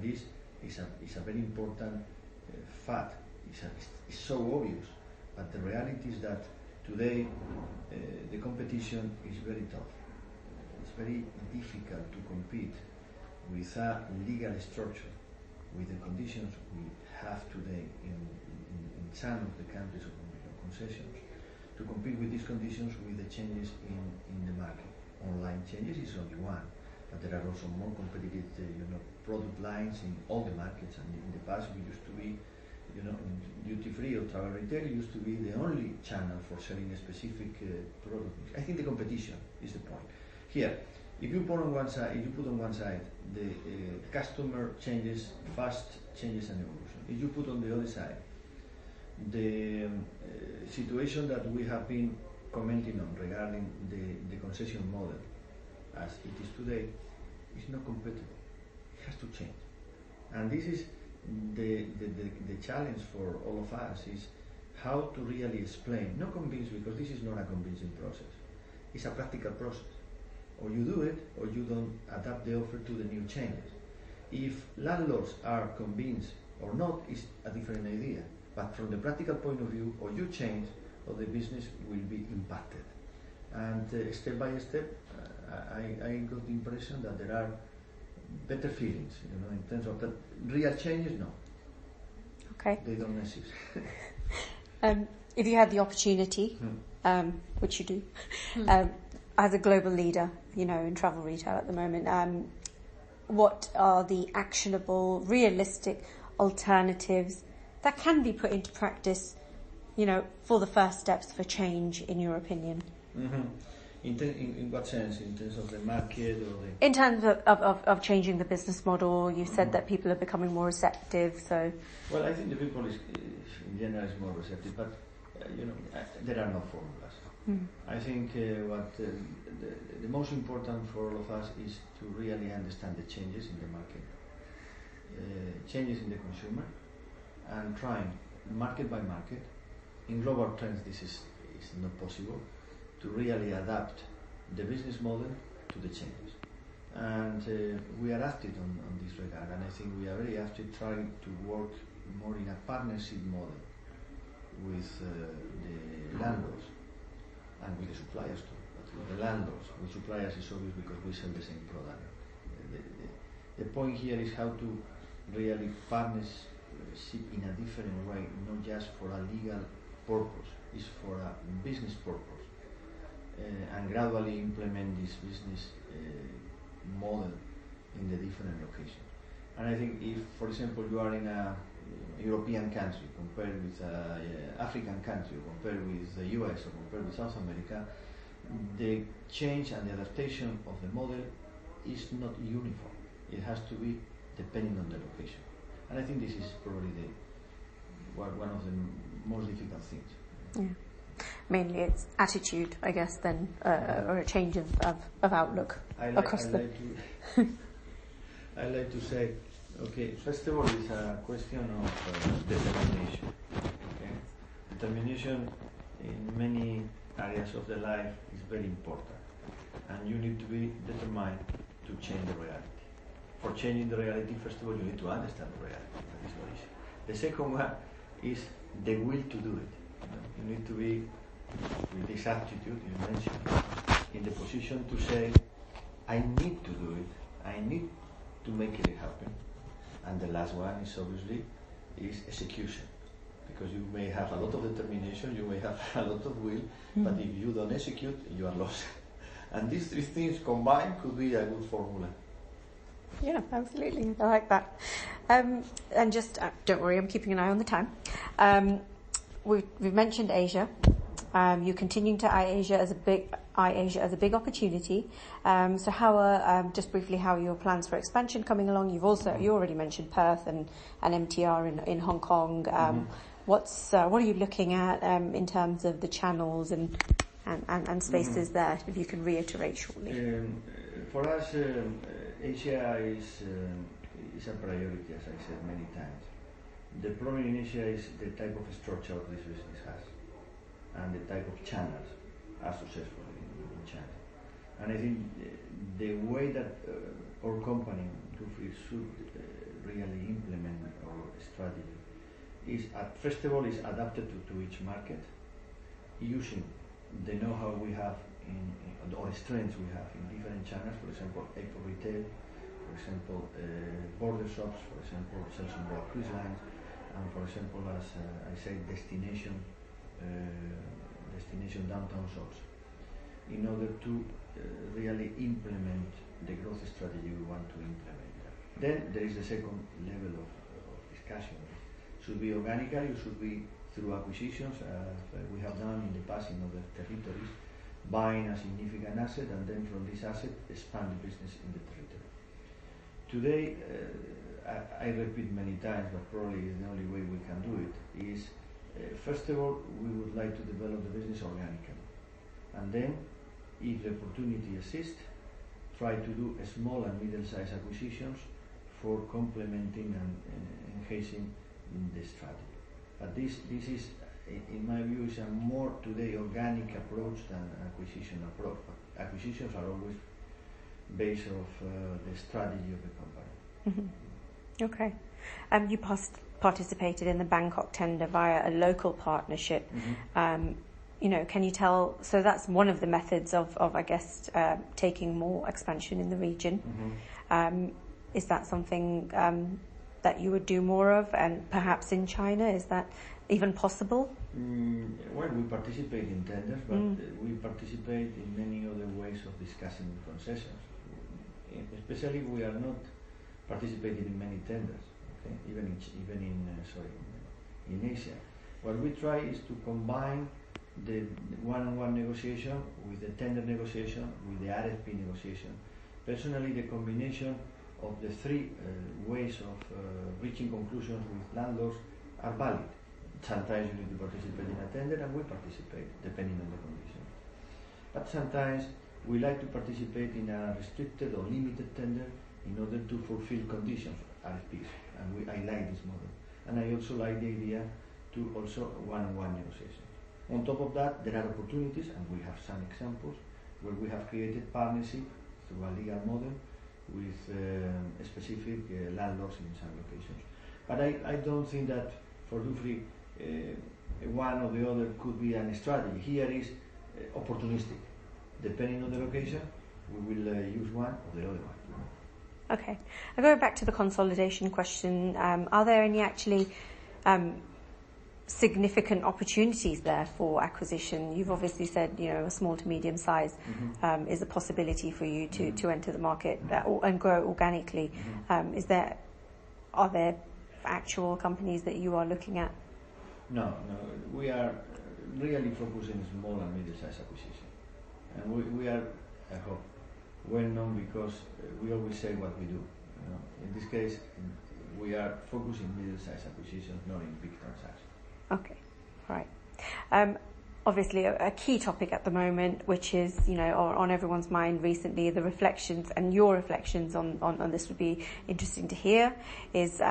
this is a very important fact. It's so obvious, but the reality is that today the competition is very tough. It's very difficult to compete with a legal structure, with the conditions we have today in some of the countries of concessions, to compete with these conditions with the changes in the market. Online changes is only one, but there are also more competitive product lines in all the markets, and in the past we used to be duty free or travel retail used to be the only channel for selling a specific product. I think the competition is the point. Here, if you put on one side the customer changes, fast changes and evolution, if you put on the other side the situation that we have been commenting on regarding the concession model as it is today, is not compatible. It has to change. And this is the challenge for all of us, is how to really explain, not convince, because this is not a convincing process. It's a practical process. Or you do it, or you don't adapt the offer to the new changes. If landlords are convinced or not, is a different idea. But from the practical point of view, or you change, or the business will be impacted. And step by step, I got the impression that there are better feelings, in terms of that. Real changes, no. Okay. They don't exist. If you had the opportunity, which you do, as a global leader, in travel retail at the moment, what are the actionable, realistic alternatives that can be put into practice, for the first steps for change, in your opinion? Mm-hmm. In what sense? In terms of the market or the... In terms of changing the business model, you said that people are becoming more receptive, so... Well, I think the people in general is more receptive, but there are no formulas. I think what the most important for all of us is to really understand the changes in the market, changes in the consumer, and trying market by market. In global trends, this is not possible, to really adapt the business model to the changes. And we are active on this regard, and I think we are very active trying to work more in a partnership model with the landlords and with the suppliers too. But with the landlords, with suppliers is obvious because we sell the same product. The point here is how to really partnership in a different way, not just for a legal purpose, it's for a business purpose. And gradually implement this business model in the different locations. And I think if, for example, you are in a European country compared with an African country, or compared with the US, or compared with South America, the change and the adaptation of the model is not uniform. It has to be depending on the location. And I think this is probably one of the most difficult things. Yeah. Mainly it's attitude, I guess, then, or a change of outlook across the... I like to say, okay, first of all, it's a question of determination. Okay? Determination in many areas of the life is very important, and you need to be determined to change the reality. For changing the reality, first of all, you need to understand the reality. That is what is. The second one is the will to do it. You need to be, with this attitude you mentioned, in the position to say, I need to do it, I need to make it happen. And the last one is obviously execution, because you may have a lot of determination, you may have a lot of will, but if you don't execute, you are lost. And these three things combined could be a good formula. Yeah, absolutely. I like that. And just don't worry, I'm keeping an eye on the time. We've mentioned Asia. You're continuing to eye Asia as a big opportunity. So how are just briefly how are your plans for expansion coming along? You already mentioned Perth and MTR in Hong Kong. What are you looking at in terms of the channels and spaces there? If you can reiterate shortly. For us, Asia is a priority, as I said many times. The problem in Asia is the type of structure this business has, and the type of channels are successful in China. And I think the way that our company Dufry should really implement our strategy is, first of all, is adapted to each market, using the know-how we have or strengths we have in different channels. For example, airport retail, for example, border shops, for example, sales on board cruise lines, and for example, as I said, destination downtown shops, in order to really implement the growth strategy we want to implement. Then there is the second level of discussion. Should be organically or should be through acquisitions, as we have done in the past in other territories, buying a significant asset and then from this asset expand the business in the territory. Today, I repeat many times, but probably the only way we can do it is, first of all, we would like to develop the business organically. And then, if the opportunity exists, try to do small and middle-sized acquisitions for complementing and enhancing the strategy. But this is, in my view, is a more today organic approach than acquisition approach. But acquisitions are always based off the strategy of the company. Mm-hmm. Okay. You participated in the Bangkok tender via a local partnership. Mm-hmm. Can you tell? So that's one of the methods of I guess, taking more expansion in the region. Mm-hmm. Is that something that you would do more of, and perhaps in China? Is that even possible? Well, we participate in tenders, but we participate in many other ways of discussing concessions. Especially, we are not participating in many tenders. Okay, even in Asia. What we try is to combine the one-on-one negotiation with the tender negotiation, with the RFP negotiation. Personally, the combination of the three ways of reaching conclusions with landlords are valid. Sometimes you need to participate in a tender, and we participate depending on the conditions. But sometimes we like to participate in a restricted or limited tender in order to fulfill conditions, RFPs, and I like this model. And I also like the idea to also one-on-one negotiations. On top of that, there are opportunities, and we have some examples, where we have created partnership through a legal model with specific landlords in some locations. But I don't think that for Dufry one or the other could be a strategy. Here is opportunistic. Depending on the location, we will use one or the other one. Okay. I'll go back to the consolidation question. Are there any actually significant opportunities there for acquisition? You've obviously said, a small to medium size is a possibility for you to enter the market and grow organically. Are there actual companies that you are looking at? No. We are really focusing on small and middle-sized acquisition. And we are, I hope, well known because we always say what we do. In this case, we are focusing middle-sized acquisitions, not in big transactions. Okay, right. Obviously, a key topic at the moment, which is on everyone's mind recently, the reflections and your reflections on this would be interesting to hear. Is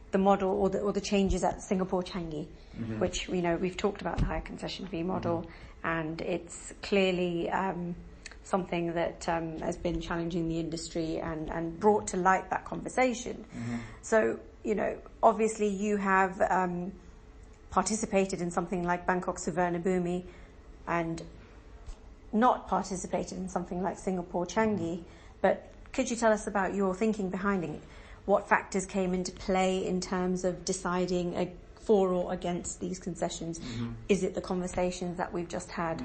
the model or the changes at Singapore Changi, which we've talked about the higher concession fee model, and it's clearly something that has been challenging the industry and brought to light that conversation. So, obviously you have participated in something like Bangkok Suvarnabhumi and not participated in something like Singapore Changi, but could you tell us about your thinking behind it? What factors came into play in terms of deciding for or against these concessions? Is it the conversations that we've just had?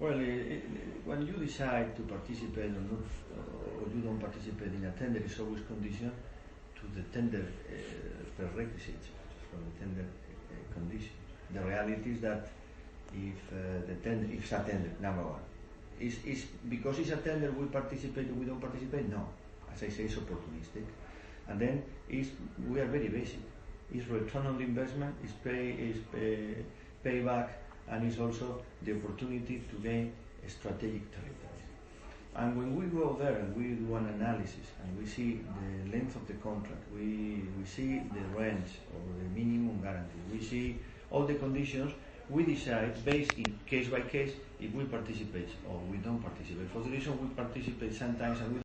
Well, when you decide to participate or not, or you don't participate in a tender, it's always conditioned to the tender prerequisites from the tender conditions. The reality is that if it's a tender, number one, is because it's a tender we participate or we don't participate? No, as I say, it's opportunistic. And then we are very basic. It's return on the investment, it's payback, and it's also the opportunity to gain strategic territories. And when we go there and we do an analysis and we see the length of the contract, we see the range or the minimum guarantee, we see all the conditions, we decide based in case by case if we participate or we don't participate. For the reason we participate sometimes and we